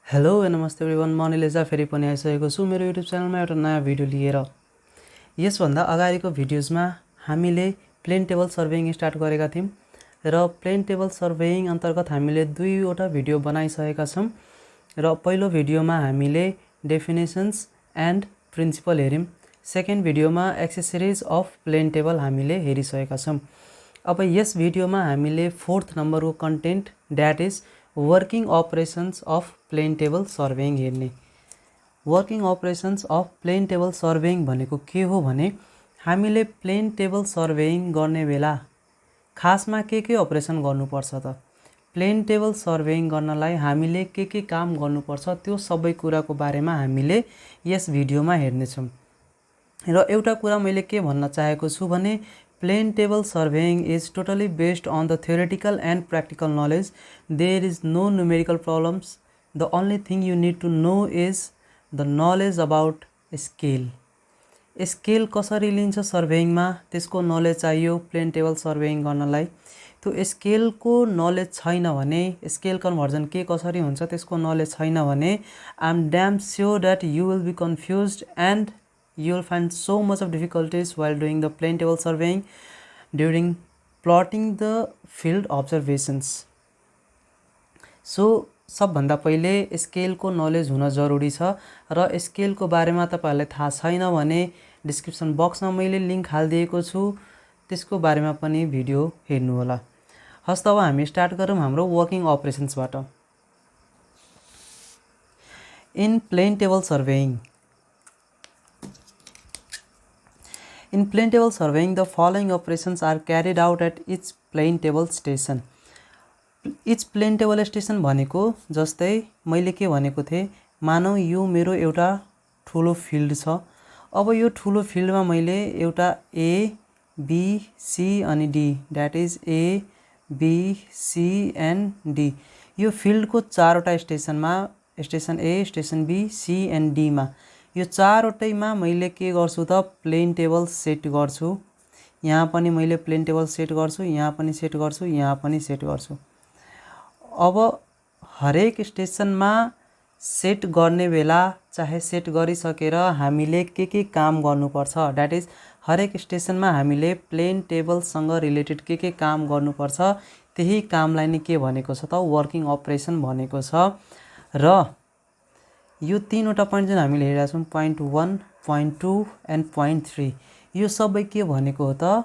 Hello नमस्ते everyone, म अनिल एजा फेरि पनि आइसकेको छु मेरो युट्युब च्यानलमा एउटा नयाँ भिडियो लिएर। यसभन्दा अगाडिको भिडियोजमा हामीले प्लेन टेबल सर्भेइङ स्टार्ट गरेका थियौँ र प्लेन टेबल सर्भेइङ अन्तर्गत हामीले दुईवटा भिडियो बनाइसकेका छौँ र पहिलो भिडियोमा हामीले डेफिनेसन्स एन्ड प्रिन्सिपल हेऱ्यौँ। सेकेन्ड भिडियोमा एक्सेसरिज अफ प्लेन टेबल हामीले हेरिसकेका छौँ। अब यस भिडियोमा हामीले फोर्थ नम्बरको content that is working operations of plane table surveying हेर्ने। Working operations of plane table surveying भनेको के हो भने हामीले प्लेन टेबल सर्भेइङ गर्ने बेला खासमा के अपरेसन गर्नुपर्छ त प्लेन टेबल सर्भेइङ गर्नलाई हामीले के काम गर्नुपर्छ त्यो सबै कुराको बारेमा हामीले यस भिडियोमा हेर्नेछौँ। र एउटा कुरा मैले के भन्न चाहेको छु भने plane table surveying is totally based on the theoretical and practical knowledge. There is no numerical problems. The only thing you need to know is the knowledge about scale. Scale कसरी लिन्छ सर्भेइङमा त्यसको नलेज चाहियो plain table सर्भेइङ गर्नलाई। त्यो स्केलको knowledge छैन भने scale conversion के कसरी हुन्छ त्यसको नलेज छैन भने I am damn sure that you will be confused and you will find so much of difficulties while doing the plane table surveying during plotting the field observations. So सबभन्दा पहिले स्केलको knowledge हुन जरुरी छ र स्केलको बारेमा तपाईहरुलाई थाहा छैन भने डिस्क्रिप्सन बक्समा मैले लिंक हाल्दिएको छु, त्यसको बारेमा पनि भिडियो हेर्नु होला। हस् त अब हामी स्टार्ट गरौँ हाम्रो वर्किङ अपरेसन्सबाट। In plane table surveying In plane table surveying, the following operations are carried out at each plane table station. Each plane table station भनेको जस्तै मैले के भनेको थिएँ, मानौ यो मेरो एउटा ठुलो फिल्ड छ। अब यो ठुलो फिल्डमा मैले एउटा A, B, C अनि D, that is A, B, C and D, यो फिल्डको चारवटा स्टेसनमा station A, station B, C and D मा यो चारवटैमा मैले के गर्छु त प्लेन टेबल सेट गर्छु। यहाँ पनि मैले प्लेन टेबल सेट गर्छु, यहाँ पनि सेट गर्छु, यहाँ पनि सेट गर्छु। अब हरेक स्टेसनमा सेट गर्ने बेला चाहे सेट गरिसकेर हामीले के काम गर्नुपर्छ, द्याट इज हरेक स्टेसनमा हामीले प्लेन टेबलसँग रिलेटेड के काम गर्नुपर्छ त्यही कामलाई नै के भनेको छ त वर्किङ अपरेसन भनेको छ। र यो तीनवटा पोइन्ट जुन हामीले हेरेका छौँ पोइन्ट 1, पोइन्ट 2 एन्ड पोइन्ट 3 यो सबै के भनेको हो त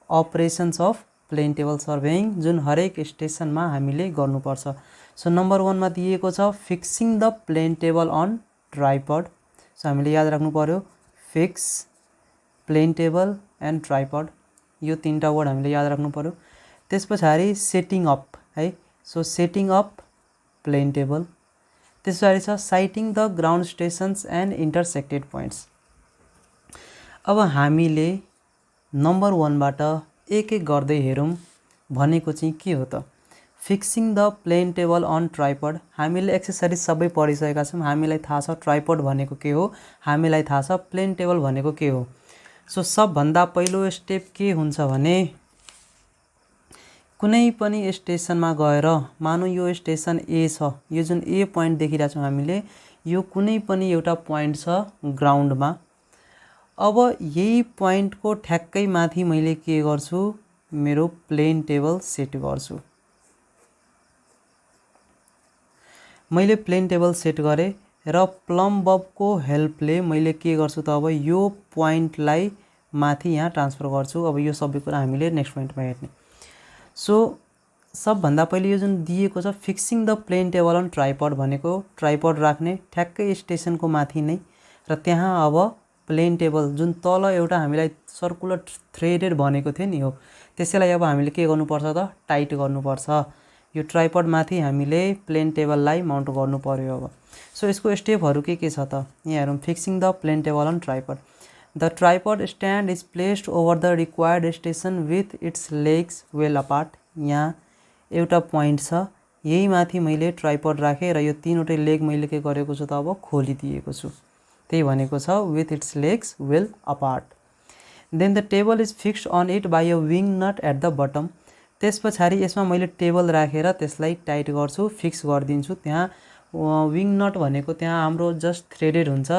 अपरेसन्स अफ प्लेन टेबल सर्भेइङ जुन हरेक स्टेसनमा हामीले गर्नुपर्छ। सो नम्बर 1 मा दिएको छ fixing the plane table on tripod. So हामीले याद राख्नु पर्यो fix, plane table and tripod, यो तीनटा वर्ड हामीले याद राख्नु पर्यो। त्यसपछि सेटिङ अप है, so setting up plane table. त्यसपछि छ sighting the ground stations and intersected points. अब हामीले नम्बर 1 बाट एक गर्दै हेरौँ भनेको चाहिँ के हो त fixing the plane table on tripod. हामीले एक्सेसरिज सबै पढिसकेका छौँ, हामीलाई थाहा छ ट्राइपड भनेको के हो, हामीलाई थाहा छ प्लेन टेबल भनेको के हो। सो सबभन्दा पहिलो स्टेप के हुन्छ भने कुनै पनि स्टेसनमा गएर मानौ यो स्टेसन A छ, यो जुन A पोइन्ट देखिरहेको छौँ हामीले यो कुनै पनि एउटा पोइन्ट छ ग्राउन्डमा। अब यही पोइन्टको ठ्याक्कै माथि मैले के गर्छु मेरो प्लेन टेबल सेट गर्छु। मैले प्लेन टेबल सेट गरेँ र प्लम बबको हेल्पले मैले के गर्छु त अब यो पोइन्टलाई माथि यहाँ ट्रान्सफर गर्छु। अब यो सबै कुरा हामीले नेक्स्ट पोइन्टमा हेर्ने। सो सबभन्दा पहिले यो जुन दिएको छ fixing the plane table on tripod भनेको ट्राइपड राख्ने ठ्याक्कै स्टेसनको माथि नै र त्यहाँ अब प्लेन टेबल जुन तल एउटा हामीलाई सर्कुलर थ्रेडेड भनेको थियो नि हो त्यसैलाई अब हामीले के गर्नुपर्छ त टाइट गर्नुपर्छ। यो ट्राइपड माथि हामीले प्लेन टेबललाई माउन्ट गर्नु पर्यो। अब सो यसको स्टेपहरू के छ त यहाँ हेरौँ। Fixing the plane table on tripod, the tripod stand is placed over the required station with its legs well apart. यहाँ एउटा पोइन्ट छ, यही माथि मैले ट्राइपड राखेँ र यो तीनवटै लेग मैले के गरेको छु त अब खोलिदिएको छु, त्यही भनेको छ with its legs well apart. Then the table is fixed on it by a wing nut at the bottom. त्यस पछाडि यसमा मैले टेबल राखेर त्यसलाई टाइट गर्छु, फिक्स गरिदिन्छु। त्यहाँ विङ नट भनेको त्यहाँ हाम्रो जस्ट थ्रेडेड हुन्छ,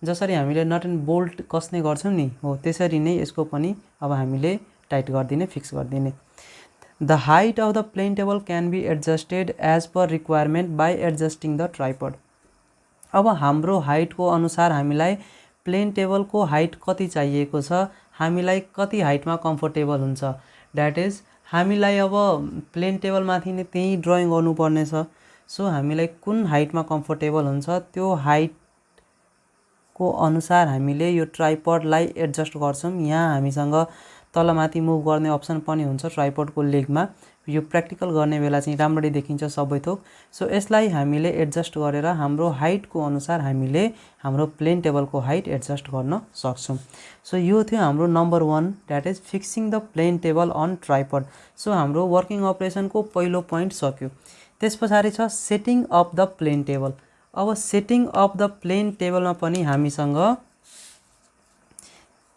जसरी हामीले नट एन्ड बोल्ट कस्ने गर्छौँ नि, हो त्यसरी नै यसको पनि अब हामीले टाइट गरिदिने, फिक्स गरिदिने। The height of the plane table can be adjusted as per requirement by adjusting the tripod. अब हाम्रो हाइटको अनुसार हामीलाई प्लेन टेबलको हाइट कति चाहिएको छ, हामीलाई कति हाइटमा कम्फोर्टेबल हुन्छ, द्याट इज हामीलाई अब प्लेन टेबलमाथि नै त्यही ड्रइङ गर्नुपर्ने छ। सो हामीलाई कुन हाइटमा कम्फोर्टेबल हुन्छ त्यो हाइटको अनुसार हामीले यो ट्राइपडलाई एडजस्ट गर्छौँ। यहाँ हामीसँग तलमाथि मुभ गर्ने अप्सन पनि हुन्छ ट्राइपडको लेगमा, यो प्र्याक्टिकल गर्ने बेला चाहिँ राम्ररी देखिन्छ सबै थोक। सो यसलाई हामीले एडजस्ट गरेर हाम्रो हाइटको अनुसार हामीले हाम्रो प्लेन टेबलको हाइट एडजस्ट गर्न सक्छौँ। सो यो थियो हाम्रो number 1, that is fixing the plane table on tripod. So हाम्रो वर्किङ अपरेसनको पहिलो पोइन्ट सक्यो। त्यस पछाडि छ setting of the plane table. अब सेटिङ अफ द प्लेन टेबलमा पनि हामीसँग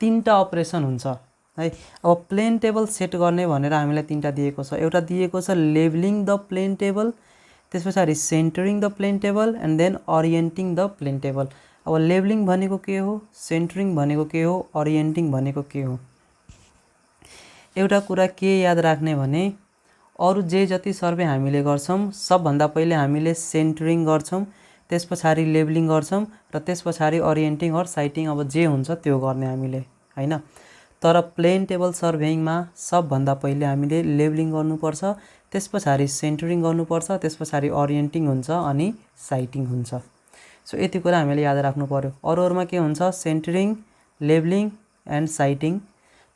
3टा अपरेसन हुन्छ है। अब प्लेन टेबल सेट गर्ने भनेर हामीलाई 3टा दिएको छ। एउटा दिएको छ लेभलिङ द प्लेन टेबल, त्यस पछाडि centering the plane table and then orienting the plane table. अब लेभलिङ भनेको के हो, सेन्टरिङ भनेको के हो, ओरिएन्टिङ भनेको के हो। एउटा कुरा के याद राख्ने भने अरू जे जति सर्वे हामीले गर्छौँ सबभन्दा पहिले हामीले सेन्टरिङ गर्छौँ, त्यस पछाडि लेभलिङ गर्छौँ र त्यस पछाडि ओरिएन्टिङ अर साइटिङ अब जे हुन्छ त्यो गर्ने हामीले हैन। तर प्लेन टेबल सर्भेइङमा सबभन्दा पहिले हामीले लेभलिङ गर्नुपर्छ, त्यस पछाडि सेन्टरिङ गर्नुपर्छ, त्यस पछाडि ओरिएन्टिङ हुन्छ अनि साइटिङ हुन्छ। सो यति कुरा हामीले याद राख्नु पर्यो। अरूमा के हुन्छ सेन्टरिङ, लेभलिङ एन्ड साइटिङ,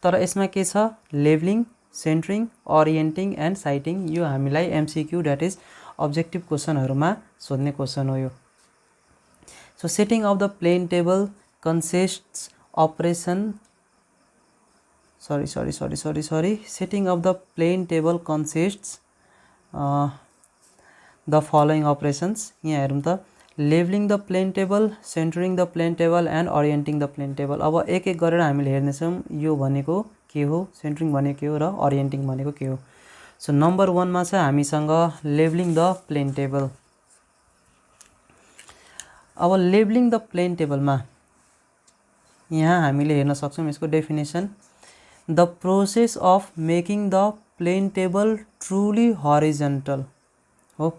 तर यसमा के छ levelling, centring, orienting and sighting. यो हामीलाई एमसीक्यू द्याट इज अब्जेक्टिभ क्वेसनहरुमा सोध्ने क्वेसन हो यो। So setting of the plane table consists operation setting of the plane table consists the following operations। यहाँ हेरौँ त levelling the plane table, centering the plane table and orienting the plane table. अब एक एक गरेर हामीले हेर्नेछौँ यो भनेको के हो, सेन्टरिङ भनेको के हो र ओरिएन्टिङ भनेको के हो। सो नम्बर 1 मा छ हामीसँग लेभलिङ द प्लेन टेबल। अब लेभलिङ द प्लेन टेबलमा यहाँ हामीले हेर्न सक्छौँ यसको definition. The process of making the plane table truly horizontal हो।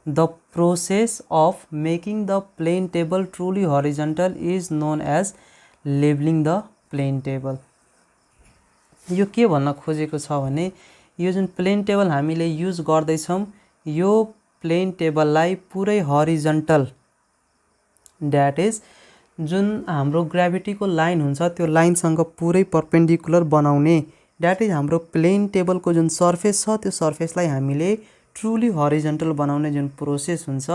The process of making the plane table truly horizontal is known as leveling the plane table। यो के भन्न खोजेको छ भने यो जुन प्लेन टेबल हामीले युज गर्दैछौँ यो प्लेन टेबललाई पुरै हरिजन्टल द्याट इज जुन हाम्रो ग्राभिटीको लाइन हुन्छ त्यो लाइनसँग पुरै परपेन्डिकुलर बनाउने, द्याट इज हाम्रो प्लेन टेबलको जुन सर्फेस छ त्यो सर्फेसलाई हामीले ट्रुली हरिजन्टल बनाउने जुन प्रोसेस हुन्छ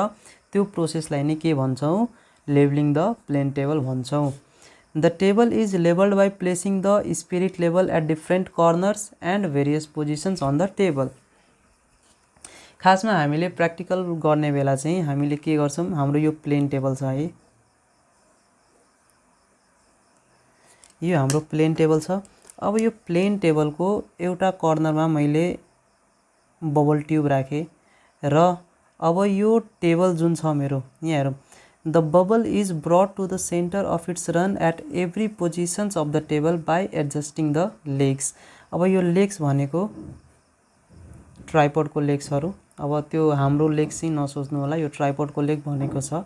त्यो प्रोसेसलाई नै के भन्छौँ लेभलिङ द प्लेन टेबल भन्छौँ। The table is levelled by placing the spirit level at different corners and various positions on the table. खासमा हामीले प्र्याक्टिकल गर्ने बेला चाहिँ हामीले के गर्छौँ, हाम्रो यो प्लेन टेबल छ है, यो हाम्रो प्लेन टेबल छ। अब यो प्लेन टेबलको एउटा कर्नरमा मैले बबल ट्युब राखेँ र अब यो टेबल जुन छ मेरो यहाँ हेरौँ the bubble is brought to the centre of its run at every positions of the table by adjusting the legs. अब यो लेग्स भनेको ट्राइपडको लेग्सहरू, अब त्यो हाम्रो लेग्स चाहिँ नसोच्नु होला, यो ट्राइपडको लेग भनेको छ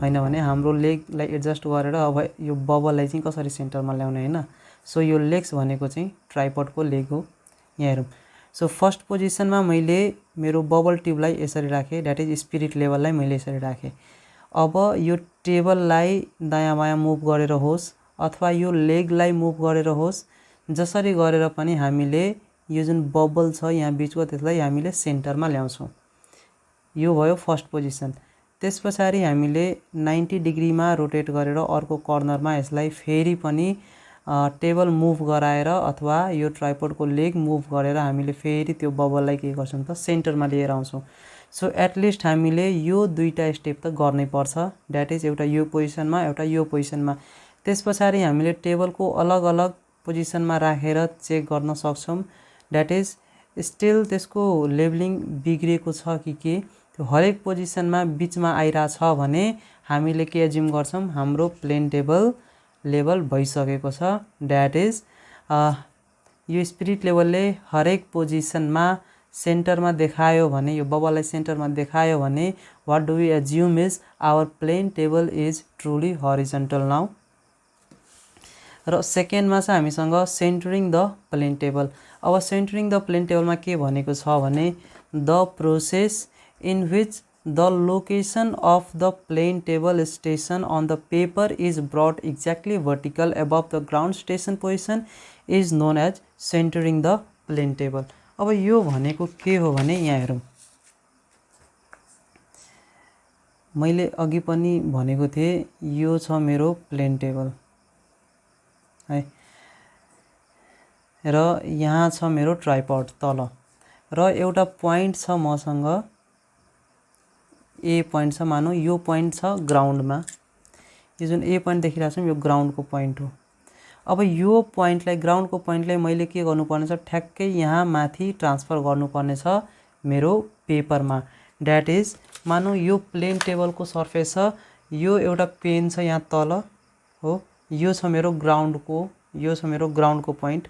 हैन भने हाम्रो लेगलाई एडजस्ट गरेर अब यो बबललाई चाहिँ कसरी सेन्टरमा ल्याउने हैन। सो यो लेग्स भनेको चाहिँ ट्राइपडको लेग हो। यहाँ हेरौँ सो फर्स्ट पोजिसनमा मैले मेरो बबल ट्युबलाई यसरी राखेँ, द्याट इज स्पिरिट लेभललाई मैले यसरी राखेँ। अब यो टेबललाई दायाँ बायाँ मुभ गरेर होस् अथवा यो लेगलाई मुभ गरेर होस्, जसरी गरेर पनि हामीले यो जुन बबल छ यहाँ बिचको त्यसलाई हामीले सेन्टरमा ल्याउँछौँ। यो भयो फर्स्ट पोजिसन। त्यस पछाडि हामीले 90 डिग्रीमा रोटेट गरेर अर्को कर्नरमा यसलाई फेरि पनि टेबल मुभ गराएर अथवा यो ट्राइपडको लेग मुभ गरेर हामीले फेरि त्यो बबललाई के गर्छौँ त सेन्टरमा लिएर आउँछौँ। सो एटलिस्ट हामीले यो दुईटा स्टेप त गर्नै पर्छ, द्याट इज एउटा यो पोजिसनमा एउटा यो पोजिसनमा। त्यस पछाडि हामीले टेबलको अलग अलग पोजिसनमा राखेर चेक गर्न सक्छौँ, द्याट इज स्टिल त्यसको लेभलिङ बिग्रिएको छ कि के, त्यो हरेक पोजिसनमा बिचमा आइरहेछ भने हामीले के एज्युम गर्छौँ, हाम्रो प्लेन टेबल लेभल भइसकेको छ। द्याट इज यो स्पिरिट लेभलले हरेक पोजिसनमा सेन्टरमा देखायो भने, यो बबललाई सेन्टरमा देखायो भने what do we assume is our plane table is truly horizontal now. र सेकेन्डमा चाहिँ हामीसँग सेन्टरिङ द प्लेन टेबल। अब सेन्टरिङ द प्लेन टेबलमा के भनेको छ भने the process in which the location of the plane table station on the paper is brought exactly vertical above the ground station position is known as centering the plane table. अब यो भनेको के हो भने यहाँ हेरौँ, मैले अघि पनि भनेको थिएँ यो छ मेरो प्लेन टेबल है, र यहाँ छ मेरो ट्राइपड तल, र एउटा पोइन्ट छ मसँग, ए पोइन्ट छ, मानौँ यो पोइन्ट छ ग्राउन्डमा, यो जुन ए पोइन्ट देखिरहेको छ यो ग्राउन्डको पोइन्ट हो। अब यो पोइन्टलाई, ग्राउन्डको पोइन्टलाई मैले के गर्नुपर्ने छ, ठ्याक्कै यहाँ माथि ट्रान्सफर गर्नुपर्ने छ मेरो पेपरमा। द्याट इज मानौँ यो प्लेन टेबलको सर्फेस छ, यो एउटा पेन छ यहाँ तल हो, यो छ मेरो ग्राउन्डको, यो छ मेरो ग्राउन्डको पोइन्ट।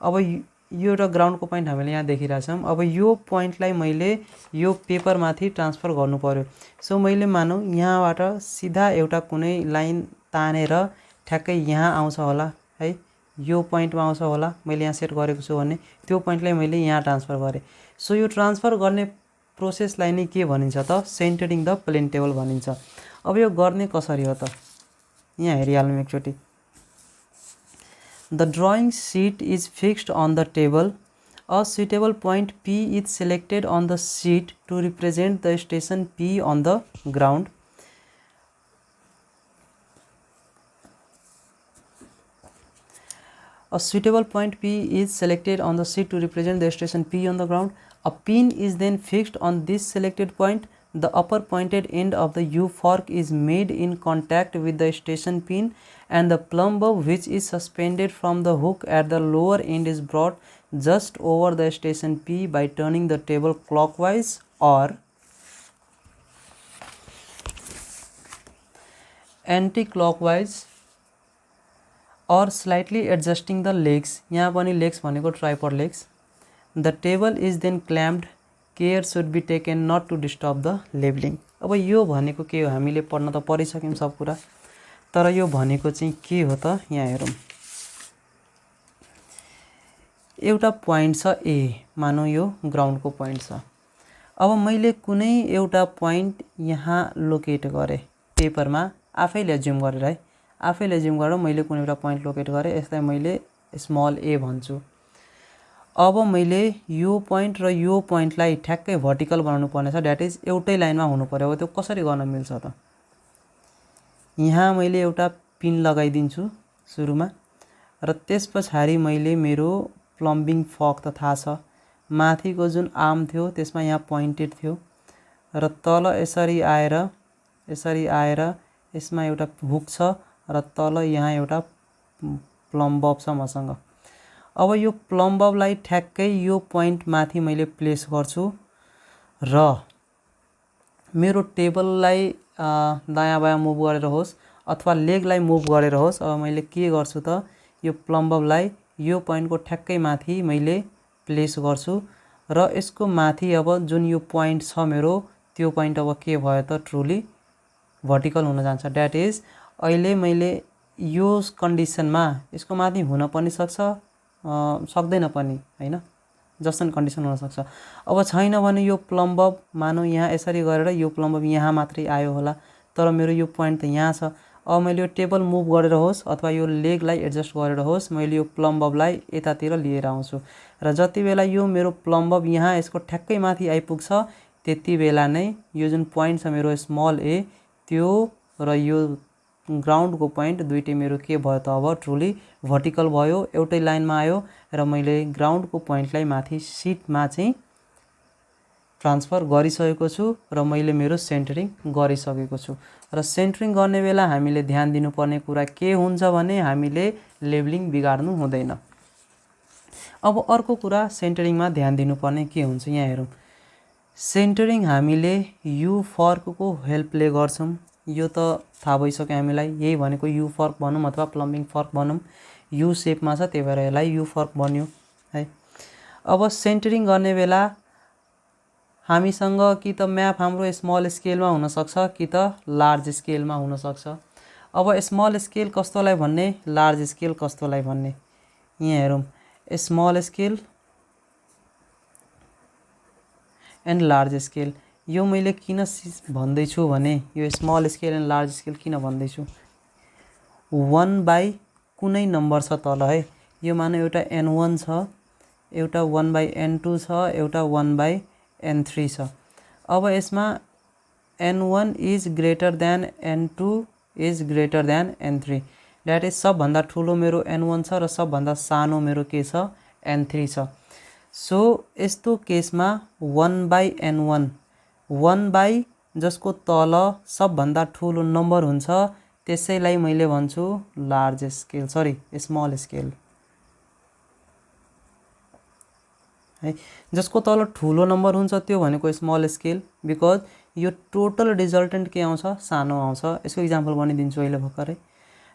अब यो एउटा ग्राउन्डको पोइन्ट हामीले यहाँ देखिरहेछौँ। अब यो पोइन्टलाई मैले यो पेपरमाथि ट्रान्सफर गर्नु पर्यो। सो मैले मानौँ यहाँबाट सिधा एउटा कुनै लाइन तानेर ठ्याक्कै यहाँ आउँछ होला है, यो पोइन्टमा आउँछ होला, मैले यहाँ सेट गरेको छु भने त्यो पोइन्टलाई मैले यहाँ ट्रान्सफर गरेँ। सो यो ट्रान्सफर गर्ने प्रोसेसलाई नै के भनिन्छ त, सेन्टरिङ द प्लेन टेबल भनिन्छ। अब यो गर्ने कसरी हो त, यहाँ हेरिहालौँ एकचोटि। The drawing sheet is fixed on the table. A suitable point P is selected on the sheet to represent the station P on the ground. A suitable point P is selected on the sheet to represent the station P on the ground. A pin is then fixed on this selected point. The upper pointed end of the U fork is made in contact with the station pin, and the plumb bob which is suspended from the hook at the lower end is brought just over the station P by turning the table clockwise or anti-clockwise or slightly adjusting the legs. यहाँ पनि legs भनेको tripod legs. The table is then clamped. Care should be taken not to disturb the leveling. अब यो भनेको के हो, हामीले पढ्न त पढिसक्यौँ सब कुरा, तर यो भनेको चाहिँ के हो त, यहाँ हेरौँ। एउटा पोइन्ट छ ए, मानौँ यो ग्राउन्डको पोइन्ट छ। अब मैले कुनै एउटा पोइन्ट यहाँ लोकेट गरेँ पेपरमा, आफैले एज्युम गरेर है, आफैले एज्युम गरेर मैले कुनै एउटा पोइन्ट लोकेट गरेँ, यसलाई मैले स्मल ए भन्छु। अब मैले यो पोइन्ट र यो पोइन्टलाई ठ्याक्कै भर्टिकल बनाउनु पर्ने छ, द्याट इज एउटै लाइनमा हुनु पर्यो। अब त्यो कसरी गर्न मिल्छ त, यहाँ मैले एउटा पिन लगाइदिन्छु सुरुमा, र त्यस पछाडि मैले मेरो प्लम्बिङ फक त थाहा छ, माथिको जुन आर्म थियो त्यसमा यहाँ पोइन्टेड थियो, र तल यसरी आएर यसमा एउटा हुक छ, र तल यहाँ एउटा प्लम्ब बब छ मसँग। अब यो प्लम्ब बबलाई ठ्याक्कै यो पोइन्ट माथि मैले प्लेस गर्छु, र मेरो टेबललाई दायाँ बायाँ मुभ गरेर होस् अथवा लेगलाई मुभ गरेर होस्, अब मैले के गर्छु त, यो प्लम्ब बबलाई यो पोइन्टको ठ्याक्कै माथि मैले प्लेस गर्छु, र यसको माथि अब जुन यो पोइन्ट छ मेरो, त्यो पोइन्ट अब के भयो त, ट्रुली भर्टिकल हुन जान्छ। द्याट इज अहिले मैले यो कन्डिसनमा यसको माथि हुन पनि सक्छ, सक्दैन पनि हैन, जस्तो कन्डिसन हुनसक्छ। अब छैन भने यो प्लम्ब बब मानौँ यहाँ यसरी गरेर यो प्लम्ब बब यहाँ मात्रै आयो होला, तर मेरो यो पोइन्ट त यहाँ छ। अब मैले यो टेबल मुभ गरेर होस् अथवा यो लेगलाई एडजस्ट गरेर होस्, मैले यो प्लम्ब बबलाई यतातिर लिएर आउँछु, र जति बेला यो मेरो प्लम्ब बब यहाँ यसको ठ्याक्कै माथि आइपुग्छ, त्यति बेला नै यो जुन पोइन्ट छ मेरो स्मल ए, त्यो र यो ग्राउन्डको पोइन्ट दुईटै मेरो के भयो त, अब ट्रुली भर्टिकल भयो, एउटै लाइनमा आयो, र मैले ग्राउन्डको पोइन्टलाई माथि सिटमा चाहिँ ट्रान्सफर गरिसकेको छु, र मैले मेरो सेन्टरिङ गरिसकेको छु। र सेन्टरिङ गर्ने बेला हामीले ध्यान दिनुपर्ने कुरा के हुन्छ भने हामीले लेभलिङ बिगार्नु हुँदैन। अब अर्को कुरा सेन्टरिङमा ध्यान दिनुपर्ने के हुन्छ, यहाँ हेरौँ। सेन्टरिङ हामीले यु फर्कको हेल्पले गर्छौँ। यो त थाहा भइसक्यो हामीलाई, यही भनेको यु फर्क भनौँ अथवा प्लम्बिङ फर्क भनौँ। यु सेपमा छ त्यही भएर यसलाई यु फर्क बन्यो है। अब सेन्टरिङ गर्ने बेला हामीसँग कि त म्याप हाम्रो स्मल स्केलमा हुनसक्छ कि त लार्ज स्केलमा हुनसक्छ। अब स्मल स्केल कस्तोलाई भन्ने, लार्ज स्केल कस्तोलाई भन्ने, यहाँ हेरौँ। Small scale and large scale. यो मैले किन भन्दैछु भने, यो small scale and large scale किन भन्दैछु, 1/, कुनै नम्बर छ तल है, यो मानौँ एउटा n1 छ, एउटा 1/n2 छ, एउटा 1/n3 छ। अब यसमा n1 is greater than n2 is greater than n3, that is सबभन्दा ठुलो मेरो n1 छ र सबभन्दा सानो मेरो के छ, n3 छ। सो यस्तो केसमा 1/n1, 1/ जसको तल सबभन्दा ठुलो नम्बर हुन्छ त्यसैलाई मैले भन्छु large scale, sorry small scale है। जसको तल ठुलो नम्बर हुन्छ त्यो भनेको स्मल स्केल, बिकज यो टोटल रिजल्टेन्ट के आउँछ, सानो आउँछ। यसको इक्जाम्पल भनिदिन्छु अहिले भर्खरै।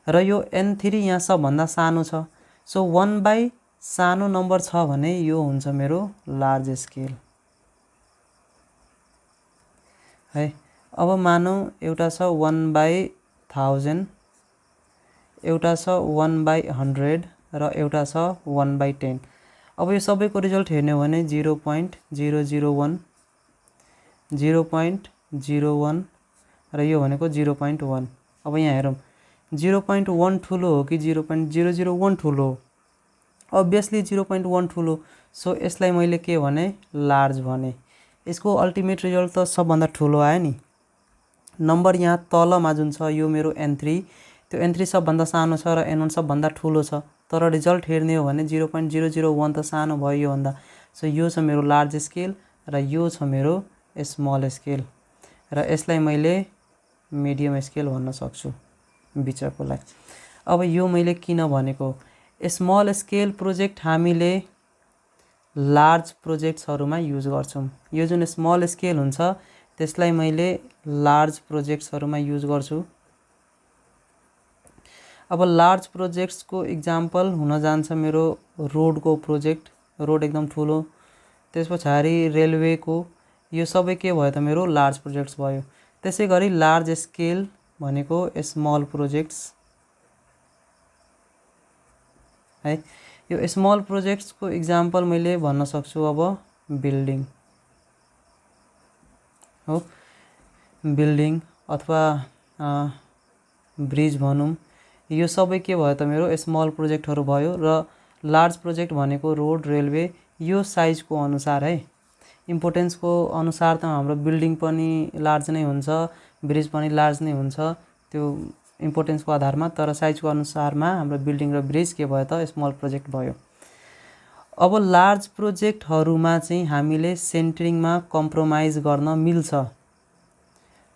र यो n3 यहाँ सबभन्दा सानो छ, सो 1/, सानो नम्बर छ भने यो हुन्छ मेरो लार्ज स्केल है। अब मानौँ एउटा छ 1/1000, एउटा छ 1/100 र एउटा छ 1/10। अब यो सबैको रिजल्ट हेर्ने हो भने 0.001, 0.01 र यो भनेको 0.1। अब यहाँ हेरौँ 0.1 ठुलो हो कि 0.001 ठुलो हो, अभियसली 0.1 ठुलो, सो यसलाई मैले के भने, लार्ज भने। यसको अल्टिमेट रिजल्ट त सबभन्दा ठुलो आयो नि। नम्बर यहाँ तलमा जुन छ यो मेरो n3, त्यो n3 सबभन्दा सानो छ र n1 सबभन्दा ठुलो छ, तर रिजल्ट हेर्ने हो भने 0.001 त सानो भयो योभन्दा। सो यो छ मेरो लार्ज स्केल र यो छ मेरो स्मल स्केल, र यसलाई मैले मिडियम स्केल भन्न सक्छु बिचकोलाई। अब यो मैले किन भनेको, स्मल स्केल प्रोजेक्ट हामीले लार्ज प्रोजेक्ट्सहरूमा युज गर्छौँ। यो जुन स्मल स्केल हुन्छ त्यसलाई मैले लार्ज प्रोजेक्ट्सहरूमा युज गर्छु। अब लार्ज प्रोजेक्ट्सको इक्जाम्पल हुन जान्छ मेरो रोडको प्रोजेक्ट, रोड एकदम ठुलो, त्यस पछाडि रेलवेको, यो सबै के भयो त मेरो लार्ज प्रोजेक्ट्स भयो। त्यसै गरी लार्ज स्केल भनेको स्मल प्रोजेक्ट्स है। यो स्मल प्रोजेक्ट्सको इक्जाम्पल मैले भन्न सक्छु अब बिल्डिङ हो, बिल्डिङ अथवा ब्रिज भनौँ, यो सबै के भयो त मेरो स्मल प्रोजेक्टहरू भयो। र लार्ज प्रोजेक्ट भनेको रोड, रेलवे, यो साइजको अनुसार है, इम्पोर्टेन्सको अनुसार त हाम्रो बिल्डिङ पनि लार्ज नै हुन्छ, ब्रिज पनि लार्ज नै हुन्छ त्यो इम्पोर्टेन्सको आधारमा, तर साइजको अनुसारमा हाम्रो बिल्डिङ र ब्रिज के भयो त स्मल प्रोजेक्ट भयो। अब लार्ज प्रोजेक्टहरूमा चाहिँ हामीले सेन्टरिङमा कम्प्रोमाइज गर्न मिल्छ,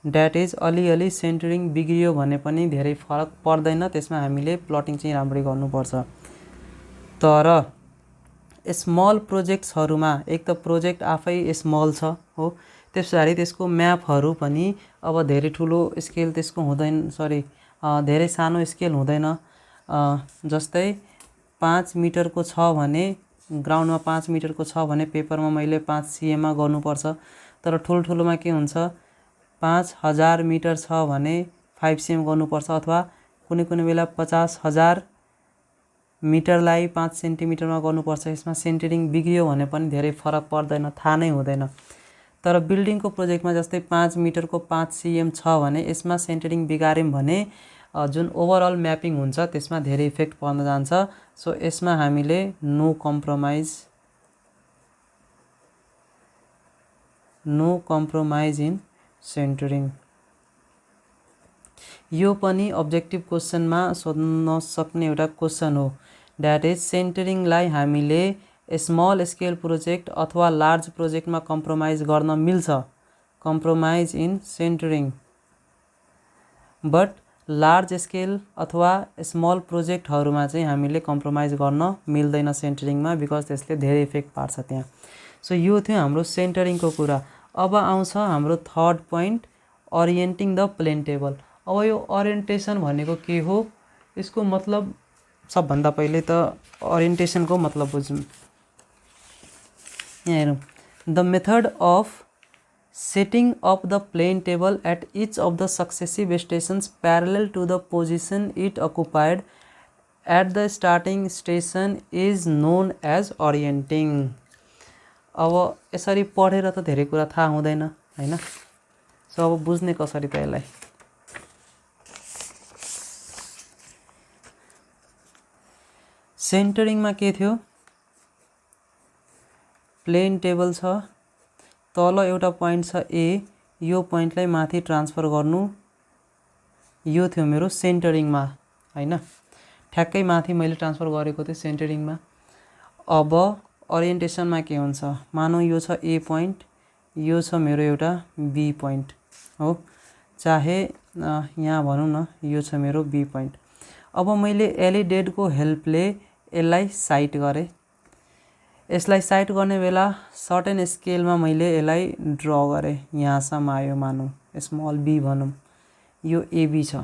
द्याट इज अलिअलि सेन्टरिङ बिग्रियो भने पनि धेरै फरक पर्दैन, त्यसमा हामीले प्लटिङ चाहिँ राम्ररी गर्नुपर्छ। तर स्मल प्रोजेक्ट्सहरूमा एक त प्रोजेक्ट आफै स्मल छ हो, त्यस पछाडि त्यसको म्यापहरू पनि अब धेरै ठुलो स्केल त्यसको हुँदैन, सरी धेरै सानो स्केल हुँदैन। जस्तै 5 मिटरको छ भने ग्राउन्डमा 5 मिटरको छ भने पेपरमा मैले 5 cm गर्नुपर्छ, तर ठुल्ठुलोमा के हुन्छ 5000 मिटर छ भने 5 cm गर्नुपर्छ, अथवा कुनै कुनै बेला 50,000 मिटरलाई 5 सेन्टिमिटरमा गर्नुपर्छ। यसमा सेन्टरिङ बिग्रियो भने पनि धेरै फरक पर्दैन, थाहा नै हुँदैन। तर बिल्डिङको प्रोजेक्टमा जस्तै 5 मिटरको 5 cm छ भने यसमा सेन्टरिङ बिगाऱ्यौँ भने जुन ओभरअल म्यापिङ हुन्छ त्यसमा धेरै इफेक्ट पर्न जान्छ। सो यसमा हामीले नो कम्प्रोमाइज इन सेन्टरिङ। यो पनि अब्जेक्टिभ क्वेसनमा सोध्न सक्ने एउटा क्वेसन हो, द्याट इज सेन्टरिङलाई हामीले स्मल स्केल प्रोजेक्ट अथवा लार्ज प्रोजेक्टमा कम्प्रोमाइज गर्न मिल्छ, compromise in centering, but large scale अथवा स्मल प्रोजेक्टहरूमा चाहिँ हामीले कम्प्रोमाइज गर्न मिल्दैन सेन्टरिङमा, बिकज त्यसले धेरै इफेक्ट पार्छ त्यहाँ। सो यो थियो हाम्रो सेन्टरिङको कुरा। अब आउँछ हाम्रो third point, orienting the plane table. अब यो ओरिएन्टेसन भनेको के हो, यसको मतलब सबभन्दा पहिले त ओरिएन्टेसनको मतलब बुझौँ। यहाँ हेरौँ, the method of setting up the plane table at each of the successive stations parallel to the position it occupied at the starting station is known as orienting। अब यसरी पढेर त धेरै कुरा थाहा हुँदैन हैन, सो अब बुझ्ने कसरी त यसलाई। सेन्टरिङमा के थियो, प्लेन टेबल छ, तल एउटा पोइन्ट छ ए, यो पोइन्टलाई माथि ट्रान्सफर गर्नु, यो थियो मेरो सेन्टरिङमा हैन, ठ्याक्कै माथि मैले ट्रान्सफर गरेको थिएँ सेन्टरिङमा। अब ओरिएन्टेसनमा के हुन्छ, मानौँ यो छ ए पोइन्ट, यो छ मेरो एउटा बी पोइन्ट हो, चाहे यहाँ भनौँ न यो छ मेरो बी पोइन्ट। अब मैले एलइडेडको हेल्पले यसलाई साइट गरेँ, यसलाई साइट गर्ने बेला सर्टेन स्केलमा मैले यसलाई ड्र गरेँ, यहाँसम्म आयो मानौँ स्मल बी भनौँ, यो एबी छ।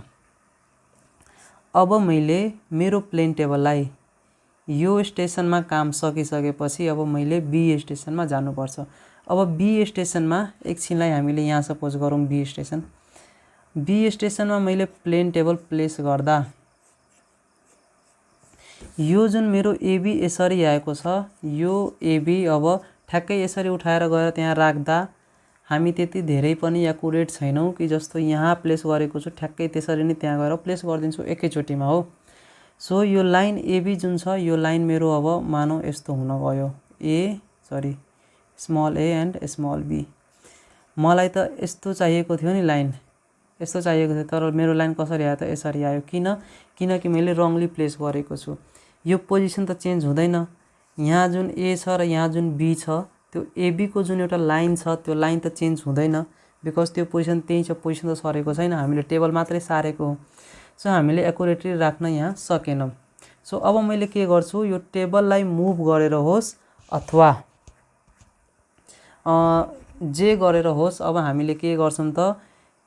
अब मैले मेरो प्लेन टेबललाई यो स्टेसनमा काम सकिसकेपछि अब मैले बी स्टेसनमा जानुपर्छ। अब बी स्टेसनमा एकछिनलाई हामीले यहाँ सपोज गरौँ बी स्टेसन, बी स्टेसनमा मैले प्लेन टेबल प्लेस गर्दा यो जुन मेरो एबी यसरी आएको छ, यो एबी अब ठ्याक्कै यसरी उठाएर गएर त्यहाँ राख्दा हामी त्यति धेरै पनि एक्युरेट छैनौँ कि जस्तो यहाँ प्लेस गरेको छु ठ्याक्कै त्यसरी नै त्यहाँ गएर प्लेस गरिदिन्छु एकैचोटिमा हो। सो यो लाइन एबी जुन छ, यो लाइन मेरो अब मानौँ यस्तो हुन गयो, small a and small b. मलाई त यस्तो चाहिएको थियो नि लाइन, यस्तो चाहिएको थियो, तर मेरो लाइन कसरी आयो त यसरी आयो। किनकि मैले रङली प्लेस गरेको छु। यो पोजिसन त चेन्ज हुँदैन, यहाँ जुन ए छ र यहाँ जुन बी छ, त्यो एबीको जुन एउटा लाइन छ त्यो लाइन त चेन्ज हुँदैन, बिकज त्यो पोजिसन त्यही छ, पोजिसन त सरेको छैन, हामीले टेबल मात्रै सारेको हो। सो हामीले एक्युरेटली राख्न यहाँ सकेनौँ। सो अब मैले के गर्छु, यो टेबललाई मुभ गरेर होस् अथवा जे गरेर होस्, अब हामीले के गर्छौँ त,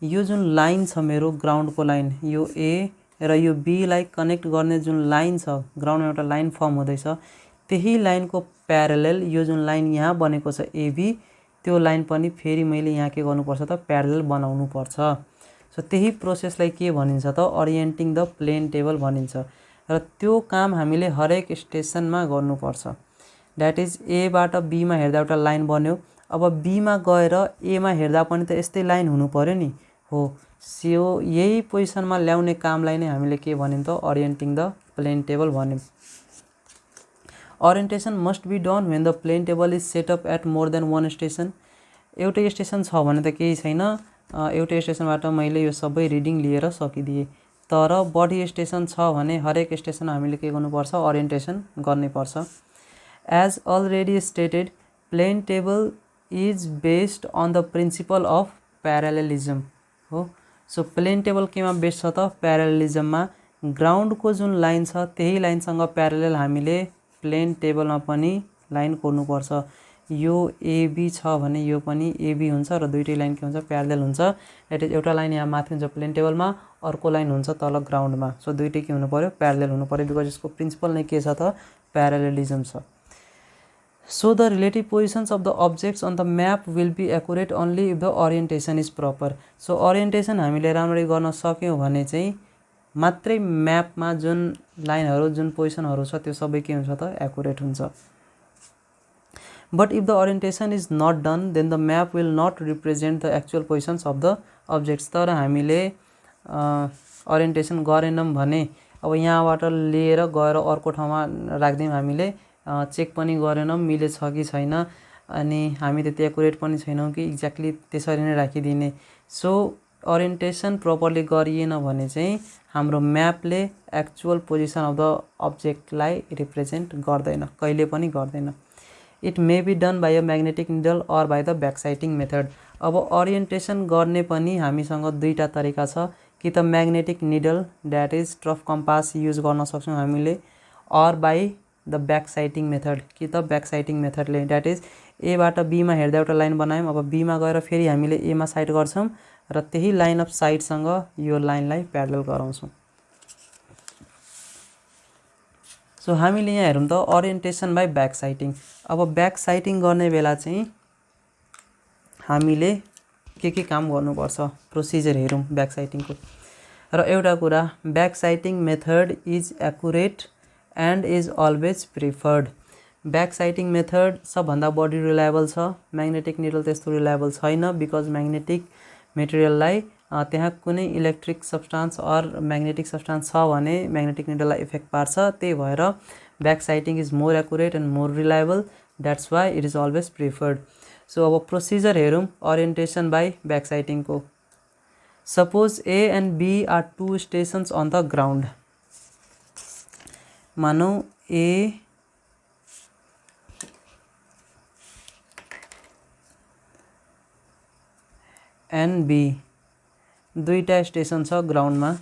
यो जुन लाइन छ मेरो ग्राउन्डको लाइन, यो ए र यो बीलाई कनेक्ट गर्ने जुन लाइन छ, ग्राउन्डमा एउटा लाइन फर्म हुँदैछ, त्यही लाइनको प्यारलल यो जुन लाइन यहाँ बनेको छ एबी, त्यो लाइन पनि फेरि मैले यहाँ के गर्नुपर्छ त, प्यारलल बनाउनु पर्छ। सो त्यही प्रोसेसलाई के भनिन्छ त, ओरिएन्टिङ द प्लेन टेबल भनिन्छ, र त्यो काम हामीले हरेक स्टेसनमा गर्नुपर्छ। द्याट इज एबाट बीमा हेर्दा एउटा लाइन बन्यो, अब बीमा गएर एमा हेर्दा पनि त यस्तै लाइन हुनु पर्यो नि हो। सो यही पोजिसनमा ल्याउने कामलाई नै हामीले के भन्यौँ त, ओरिएन्टिङ द प्लेन टेबल भन्यौँ। Orientation must be done when the plane table is set up at more than one station. एउटै स्टेसन छ भने त केही छैन, एउटै स्टेसनबाट मैले यो सबै रिडिङ लिएर सकिदिएँ। तर बढी स्टेसन छ भने हरेक स्टेसन हामीले के गर्नुपर्छ, ओरिएन्टेसन गर्नुपर्छ। As already stated, plane table is based on the principle of parallelism हो। सो प्लेन टेबल केमा बेस्ड छ त, प्यारलेलिजममा। ग्राउन्डको जुन लाइन छ त्यही लाइनसँग प्यारलल हामीले प्लेन टेबलमा पनि लाइन कोर्नुपर्छ। यो एबी छ भने यो पनि एबी हुन्छ र दुईटै लाइन के हुन्छ, प्यारलल हुन्छ। द्याट इज एउटा लाइन यहाँ माथि हुन्छ प्लेन टेबलमा, अर्को लाइन हुन्छ तल ग्राउन्डमा। सो दुईटै के हुनु पर्यो, प्यारलल हुनु पर्यो, बिकज यसको प्रिन्सिपल नै के छ त, प्यारलेलिजम छ। So the relative positions of the objects on the map will be accurate only if the orientation is proper. So orientation हामीले राम्ररी गर्न सक्यौँ भने चाहिँ मात्रै म्यापमा जुन लाइनहरू जुन पोजिसनहरू छ त्यो सबै के हुन्छ त, एक्युरेट हुन्छ। But if the orientation is not done, then the map will not represent the actual positions of the objects. तर हामीले ओरिएन्टेसन गरेनौँ भने अब यहाँबाट लिएर गएर अर्को ठाउँमा राख्दियौँ, हामीले चेक पनि गरेनौँ मिलेछ कि छैन, अनि हामी त्यति एक्युरेट पनि छैनौँ कि एक्ज्याक्टली त्यसरी नै राखिदिने। सो ओरिएन्टेसन प्रपरली गरिएन भने चाहिँ हाम्रो म्यापले एक्चुअल पोजिसन अफ द अब्जेक्टलाई रिप्रेजेन्ट गर्दैन, कहिले पनि गर्दैन। It may be done by a magnetic needle or by the back sighting method. अब ओरिएन्टेसन गर्ने पनि हामीसँग दुईवटा तरिका छ, कि त magnetic needle that is trough compass use गर्न सक्छौँ हामीले, or by the back sighting method कि त ब्याक साइटिङ मेथडले द्याट इज एबाट बीमा हेर्दा एउटा लाइन बनायौँ, अब बीमा गएर फेरि हामीले एमा साइट गर्छौँ र त्यही लाइन अफ साइटसँग यो लाइनलाई प्यारलल गराउँछौँ। सो हामीले यहाँ हेरौँ त ओरिएन्टेसन बाइ ब्याक साइटिङ। अब ब्याक साइटिङ गर्ने बेला चाहिँ हामीले के काम गर्नुपर्छ प्रोसिजर हेरौँ ब्याक साइटिङको। र एउटा कुरा, back sighting method is accurate and is always preferred. Back sighting method सबभन्दा बढी रिलायबल छ, म्याग्नेटिक निडल त्यस्तो रिलायबल छैन बिकज म्याग्नेटिक मेटेरियललाई त्यहाँ कुनै electric substance or magnetic substance छ भने म्याग्नेटिक निडललाई इफेक्ट पार्छ। त्यही भएर back sighting is more accurate and more reliable, that's why it is always preferred. So अब प्रोसिजर हेरौँ ओरिएन्टेसन बाइ ब्याक साइटिङको। Suppose A and B are two stations on the ground. मानौँ A and B दुईटा station छ ग्राउन्डमा।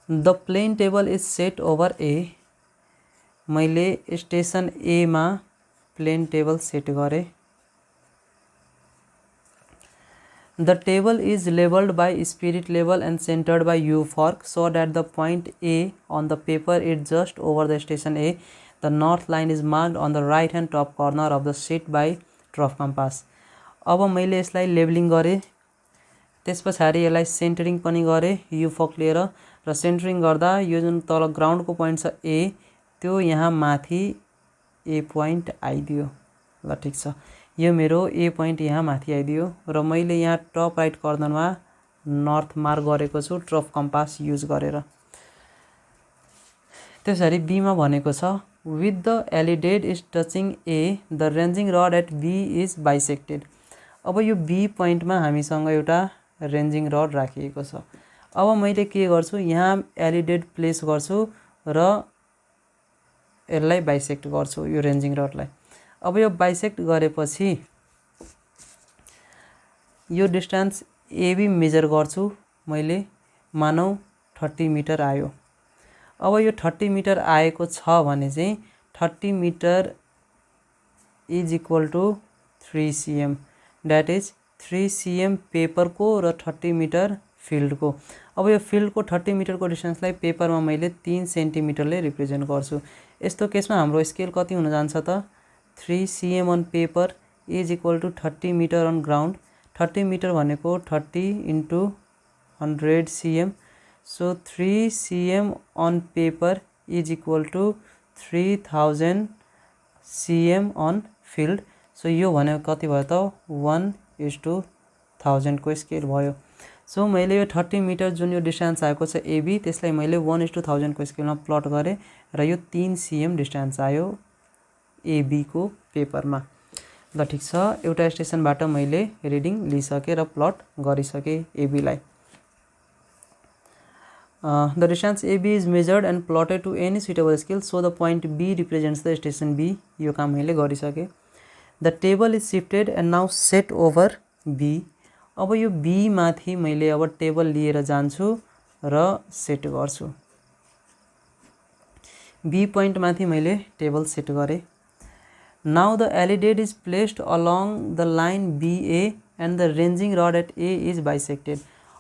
The plane table is set over A. मैले station एमा plane table set गरेँ। The table is levelled by spirit level and centred by U fork so that the point A on the paper is just over the station A. The north line is marked on the right hand top corner of the sheet by trough compass. अब मैले यसलाई labelling गरेँ, त्यस पछाडि यसलाई सेन्टरिङ पनि गरेँ you फर्क लिएर, र सेन्टरिङ गर्दा यो जुन तल ग्राउन्डको पोइन्ट छ ए त्यो यहाँ माथि ए पोइन्ट आइदियो। ल ठिक छ, यो मेरो ए पोइन्ट यहाँ माथि आइदियो र मैले यहाँ टप राइट कर्नरमा नर्थ मार्क गरेको छु ट्रफ कम्पास युज गरेर। त्यसरी बीमा भनेको छ with the alidade is touching A the ranging rod at B is bisected. अब यो बी पोइन्टमा हामीसँग एउटा रेन्जिङ रड राखिएको छ। अब मैले के गर्छु, यहाँ एलिडेड प्लेस गर्छु र यसलाई बाइसेक्ट गर्छु यो रेन्जिङ रडलाई। अब यो बाइसेक्ट गरेपछि यो डिस्टेन्स एबी मेजर गर्छु मैले, मानौ 30 मिटर आयो। अब यो 30 मिटर आएको छ भने चाहिँ 30 metre is equal to 3 cm, that is 3 cm पेपरको र 30 मिटर फिल्डको। अब यो फिल्डको 30 मिटरको डिस्टेन्सलाई पेपरमा मैले 3 सेन्टिमिटरले रिप्रेजेन्ट गर्छु। यस्तो केसमा हाम्रो स्केल कति हुन जान्छ त 3 cm on paper is equal to 30 metre on ground. 30 metre भनेको 30 into 100 cm, so 3 cm on paper is equal to 3000 cm on field. सो यो भनेको कति भयो त 1:1000 को स्केल भयो। सो मैले यो 30 मिटर जुन यो डिस्टेन्स आएको छ एबी त्यसलाई मैले 1:1000 को स्केलमा प्लट गरेँ र यो 3 cm डिस्टेन्स आयो एबी को पेपरमा। ल ठिक छ, एउटा स्टेसनबाट मैले रिडिङ लिइसकेँ र प्लट गरिसकेँ एबीलाई। The distance AB is measured and plotted to any suitable scale so the point B represents the station B. यो काम मैले गरिसकेँ। The table is shifted and now set over B. अब यो बी माथि मैले अब टेबल लिएर जान्छु र सेट गर्छु। बी पोइन्ट माथि मैले टेबल सेट गरेँ। Now the alidade is placed along the line BA and the ranging rod at A is bisected.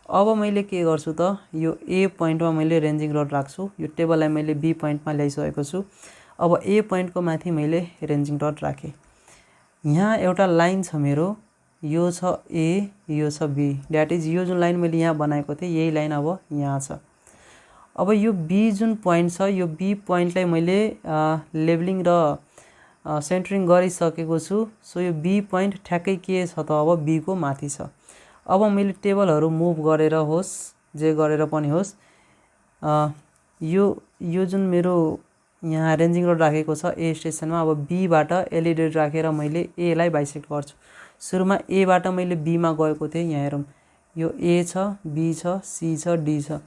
अब मैले के गर्छु त यो ए पोइन्टमा मैले रेन्जिङ रड राख्छु। यो टेबललाई मैले बी पोइन्टमा ल्याइसकेको छु। अब ए पोइन्टको माथि मैले रेन्जिङ रड राखेँ। यहाँ एउटा लाइन छ मेरो, यो छ ए यो छ बी, द्याट इज यो जुन लाइन मैले यहाँ बनाएको थिएँ यही लाइन अब यहाँ छ। अब यो बी जुन पोइन्ट छ यो बी पोइन्टलाई मैले लेबलिङ र सेन्टरिङ गरिसकेको छु। सो यो बी पोइन्ट ठ्याक्कै के छ त अब बी को माथि छ। अब मैले टेबलहरू मुभ गरेर होस् जे गरेर पनि होस् यो जुन मेरो यहाँ रेन्जिङ रोड राखेको छ ए स्टेसनमा, अब बीबाट एलिडेड राखेर मैले एलाई बाइसेक्ट गर्छु। सुरुमा एबाट मैले बीमा गएको थिएँ, यहाँ हेरौँ यो ए छ, बी छ, सी छ, डी छ।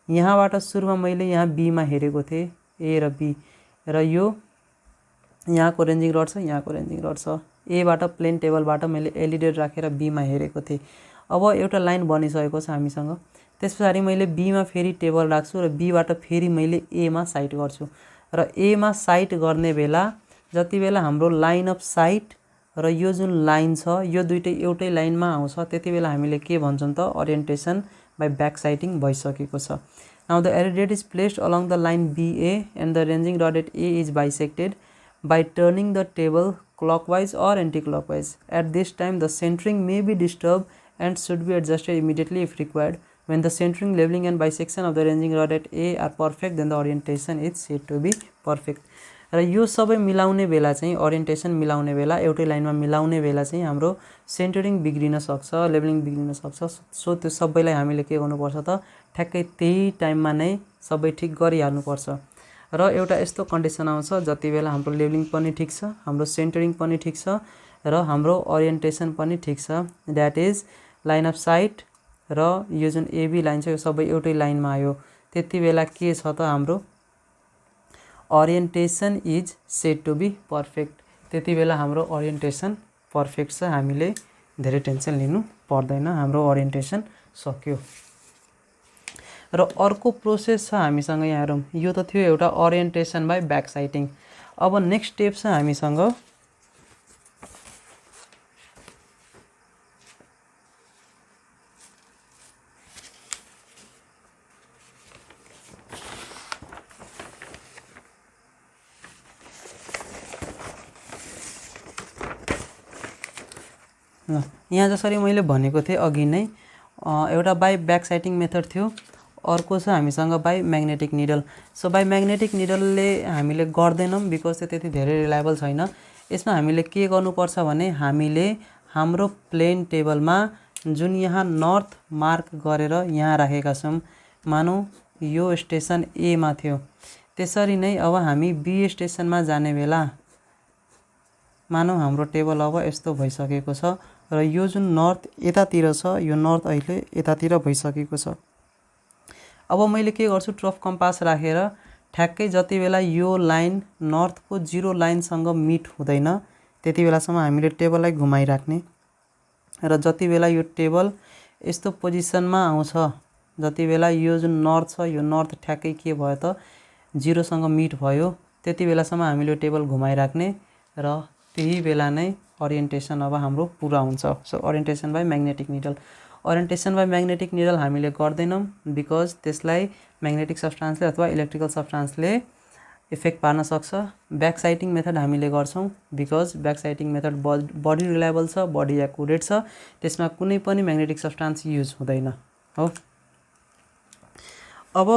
यहाँबाट सुरुमा मैले यहाँ बीमा हेरेको थिएँ ए र बी, र यो यहाँको रेन्जिङ रड छ, यहाँको रेन्जिङ रड छ। एबाट प्लेन टेबलबाट मैले एलिडेड राखेर बीमा हेरेको थिएँ। अब एउटा लाइन बनिसकेको छ हामीसँग, त्यस पछाडि मैले बीमा फेरि टेबल राख्छु र बीबाट फेरि मैले एमा साइट गर्छु र एमा साइट गर्ने बेला जति बेला हाम्रो लाइन अफ साइट र यो जुन लाइन छ यो दुईटै एउटै लाइनमा आउँछ त्यति बेला हामीले के भन्छौँ त ओरिएन्टेसन बाइ ब्याक साइटिङ भइसकेको छ। Now the alidade is placed along the line BA and the ranging rod at A is bisected by turning the table clockwise or anti-clockwise. At this time the centering may be disturbed and should be adjusted immediately if required. When the centering, leveling and bisection of the ranging rod at A are perfect, then the orientation is said to be perfect. र यो सबै मिलाउने बेला चाहिँ orientation मिलाउने बेला एउटै लाइनमा मिलाउने बेला चाहिँ हाम्रो सेन्टरिङ बिग्रिन सक्छ, लेभलिङ बिग्रिन सक्छ। सो त्यो सबैलाई हामीले के गर्नुपर्छ त ठ्याक्कै त्यही टाइममा नै सबै ठिक गरिहाल्नुपर्छ। र एउटा यस्तो कन्डिसन आउँछ जति बेला हाम्रो लेभलिङ पनि ठिक छ, हाम्रो सेन्टरिङ पनि ठिक छ र हाम्रो ओरिएन्टेसन पनि ठिक छ, that is line of site र यो जुन एबी लाइन छ यो सबै एउटै लाइनमा आयो। त्यति बेला के छ त हाम्रो orientation is said to be perfect. त्यति बेला हाम्रो ओरिएन्टेसन पर्फेक्ट छ, हामीले धेरै टेन्सन लिनु पर्दैन, हाम्रो ओरिएन्टेसन सक्यो। र अर्को प्रोसेस छ हामीसँग यहाँ हेरौँ, यो त थियो एउटा ओरिएन्टेसन बाइ ब्याक साइटिङ। अब नेक्स्ट स्टेप छ हामीसँग यहाँ जसरी मैले भनेको थिएँ अघि नै एउटा बाइ ब्याक साइटिङ मेथड थियो, अर्को छ हामीसँग by magnetic needle. So by magnetic निडलले हामीले गर्दैनौँ बिकज त्यो त्यति धेरै रिलायबल छैन। यसमा हामीले के गर्नुपर्छ भने हामीले हाम्रो प्लेन टेबलमा जुन यहाँ नर्थ मार्क गरेर यहाँ राखेका छौँ, मानौँ यो स्टेसन एमा थियो, त्यसरी नै अब हामी बी स्टेसनमा जाने बेला मानौँ हाम्रो टेबल अब यस्तो भइसकेको छ र यो जुन नर्थ यतातिर छ यो नर्थ अहिले यतातिर भइसकेको छ। अब मैले के गर्छु, ट्रफ कम्पास राखेर ठ्याक्कै जति बेला यो लाइन नर्थको जिरो लाइनसँग मिट हुँदैन त्यति बेलासम्म हामीले टेबललाई घुमाइराख्ने र जति बेला यो टेबल यस्तो पोजिसनमा आउँछ, जति बेला यो जुन नर्थ छ यो नर्थ ठ्याक्कै के भयो त जिरोसँग मिट भयो, त्यति बेलासम्म हामीले टेबल घुमाइराख्ने र त्यही बेला नै ओरिएन्टेसन अब हाम्रो पुरा हुन्छ। So orientation by magnetic needle. Orientation by magnetic needle हामीले गर्दैनौँ बिकज त्यसलाई म्याग्नेटिक सब्सटान्सले अथवा इलेक्ट्रिकल सब्सटान्सले इफेक्ट पार्न सक्छ। ब्याक साइटिङ मेथड हामीले गर्छौँ बिकज ब्याक साइटिङ मेथड बडी रिलायबल छ, बडी एक्युरेट छ, त्यसमा कुनै पनि म्याग्नेटिक सब्सटान्स युज हुँदैन हो। अब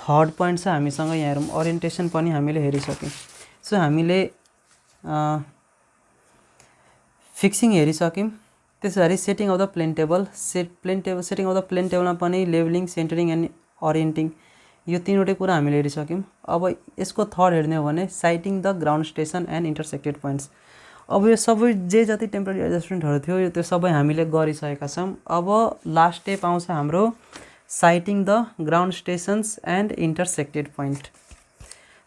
थर्ड पोइन्ट छ हामीसँग यहाँ हेरौँ, ओरिएन्टेसन पनि हामीले हेरिसक्यौँ। सो हामीले फिक्सिङ हेरिसक्यौँ, त्यस पछाडि setting of the plane table. Setting of the plane टेबलमा पनि लेभलिङ, सेन्टरिङ एन्ड ओरिएन्टिङ यो तीनवटै कुरा हामीले हेरिसक्यौँ। अब यसको थर्ड हेर्ने हो भने sighting the ground station and intersected points. अब यो सबै जति टेम्पररी एडजस्टमेन्टहरू थियो यो त्यो सबै हामीले गरिसकेका छौँ। अब लास्ट स्टेप आउँछ हाम्रो sighting the ground stations and intersected point.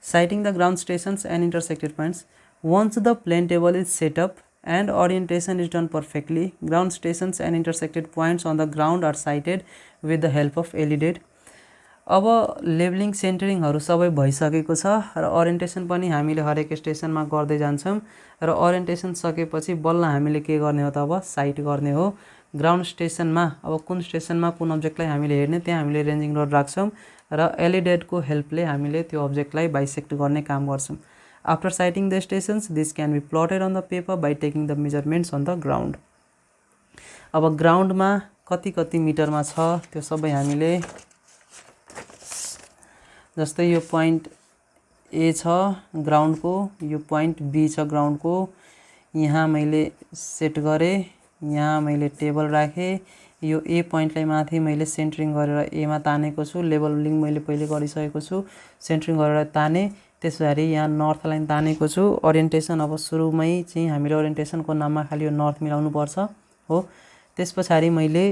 Sighting the ground stations and intersected points. Once the plane table is set up and orientation is done perfectly, ground stations and intersected points on the ground are sighted with the help of LED. अब levelling सेन्टरिङहरू सबै भइसकेको छ र orientation पनि हामीले हरेक स्टेसनमा गर्दै जान्छौँ र ओरिएन्टेसन सकेपछि बल्ल हामीले के गर्ने हो त अब साइट गर्ने हो। ग्राउन्ड स्टेसनमा अब कुन स्टेसनमा कुन अब्जेक्टलाई हामीले हेर्ने त्यहाँ हामीले रेन्जिङ रड राख्छौँ र एलइडीको हेल्पले हामीले त्यो अब्जेक्टलाई बाइसेक्ट गर्ने काम गर्छौँ। After sighting the stations, this can be plotted on the paper by taking the measurements on the ground. अब ग्राउन्डमा कति कति मिटरमा छ त्यो सबै हामीले, जस्तै यो पोइन्ट ए छ ग्राउन्डको, यो पोइन्ट बी छ ग्राउन्डको, यहाँ मैले सेट गरेँ, यहाँ मैले टेबल राखेँ, यो ए पोइन्टलाई माथि मैले सेन्टरिङ गरेर एमा तानेको छु, लेबलिङ मैले पहिले गरिसकेको छु, सेन्टरिङ गरेर ताने, त्यस पछाडि यहाँ नर्थ लाइन तानेको छु। ओरिएन्टेसन अब सुरुमै चाहिँ हामीले ओरिएन्टेसनको नाममा खालि यो नर्थ मिलाउनु पर्छ हो। त्यस पछाडि मैले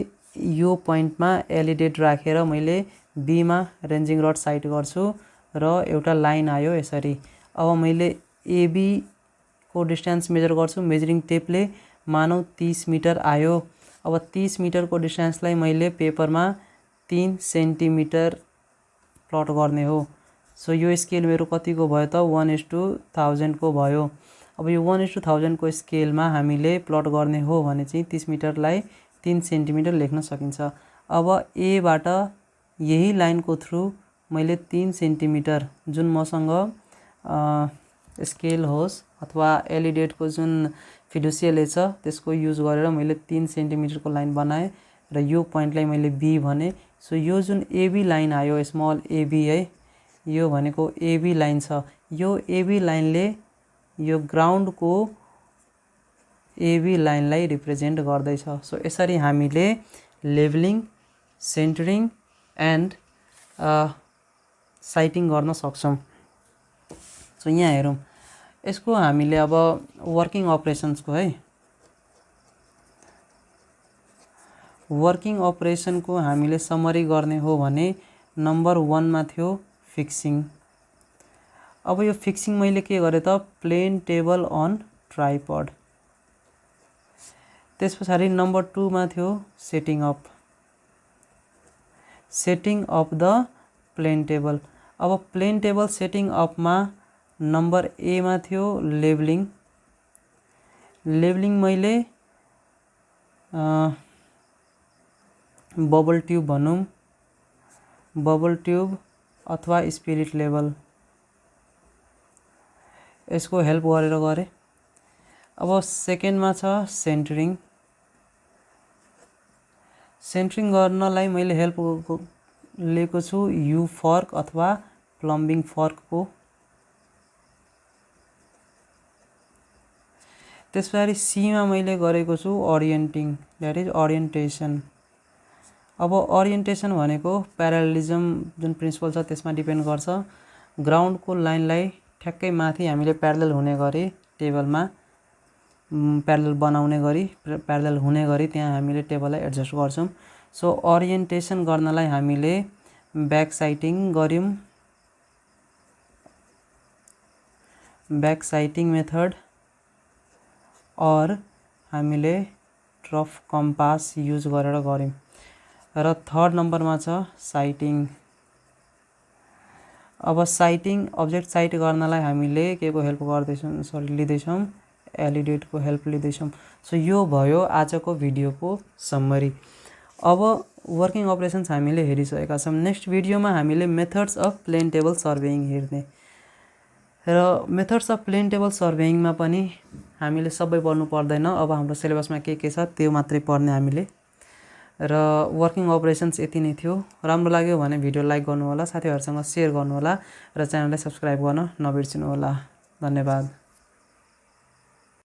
यो पोइन्टमा एलइडी राखेर मैले बीमा रेन्जिङ रड साइट गर्छु र एउटा लाइन आयो यसरी। अब मैले एबी को डिस्टेन्स मेजर गर्छु मेजरिङ टेपले, मानौ 30 मिटर आयो। अब 30 मिटरको डिस्टेन्सलाई मैले पेपरमा 3 सेन्टिमिटर प्लट गर्ने हो। सो यो स्केल मेरो कतिको भयो त 1:1000 को भयो। अब यो 1:1000 को स्केलमा हामीले प्लट गर्ने हो भने चाहिँ 30 मिटरलाई 3 सेन्टिमिटर लेख्न सकिन्छ। अब ए बाट यही लाइनको थ्रु मैले 3 सेन्टिमिटर जुन मसँग स्केल होस् अथवा एलिडेटको जुन फिडुसियले छ त्यसको युज गरेर मैले 3 सेन्टिमिटरको लाइन बनाएँ र यो पोइन्टलाई मैले बी भने। सो यो जुन एबी लाइन आयो स्मल एबी है, यो भनेको एबी लाइन छ। यो एबी लाइनले यो ग्राउन्डको एबी लाइनलाई रिप्रेजेन्ट गर्दैछ। सो यसरी हामीले लेभलिङ, सेन्टरिङ एन्ड साइटिङ गर्न सक्छौँ। सो यहाँ हेरौँ यसको हामीले अब वर्किङ अपरेसन्सको है, वर्किङ अपरेसनको हामीले समरी गर्ने हो भने नम्बर 1 मा थियो फिक्सिङ। अब यो फिक्सिङ मैले के गरेँ त प्लेन टेबल अन ट्राइपड। त्यस पछाडि नम्बर 2 मा थियो setting up, setting up the plane table. अब प्लेन टेबल सेटिङ अपमा नम्बर ए मा थियो लेभलिङ। लेभलिङ मैले बबल ट्युब भनौँ, बबल ट्युब अथवा स्पिरिट लेभल यसको हेल्प गरेर गरेँ। अब सेकेन्डमा छ सेन्टरिङ। सेन्टरिङ गर्नलाई मैले हेल्प लिएको छु यु फर्क अथवा प्लम्बिङ फर्कको। त्यस पछाडि सीमा मैले गरेको छु ओरिएन्टिङ, द्याट इज ओरिएन्टेसन। अब ओरिएन्टेसन भनेको प्यारालेलिजम जुन प्रिन्सिपल छ त्यसमा डिपेन्ड गर्छ। ग्राउन्डको लाइनलाई ठ्याक्कै माथि हामीले प्यारलल हुने गरी टेबलमा प्यारलल बनाउने गरी प्यारलल हुने गरी त्यहाँ हामीले टेबललाई एडजस्ट गर्छौँ। सो ओरिएन्टेसन गर्नलाई हामीले ब्याक साइटिङ गर्यौँ, ब्याक साइटिङ मेथड, और हामीले रफ कम्पास युज गरेर गऱ्यौँ। र थर्ड नम्बरमा छ साइटिङ। अब साइटिङ अब्जेक्ट साइट गर्नलाई हामीले के को हेल्प गर्दैछौँ लिँदैछौँ एलिडेटको हेल्प लिँदैछौँ। सो यो भयो आजको भिडियोको समरी। अब वर्किङ अपरेसन्स हामीले हेरिसकेका छौँ। नेक्स्ट भिडियोमा हामीले मेथड्स अफ प्लेन टेबल सर्वेइङ हेर्ने र मेथड्स अफ प्लेन टेबल सर्वेइङमा पनि हामीले सबै पढ्नु पर्दैन। अब हाम्रो सिलेबसमा के छ त्यो मात्रै पढ्ने हामीले। र वर्किङ अपरेसन्स यति नै थियो। राम्रो लाग्यो भने भिडियो लाइक गर्नुहोला, साथीहरूसँग सेयर गर्नुहोला र च्यानललाई सब्सक्राइब गर्न नबिर्सिनुहोला। धन्यवाद।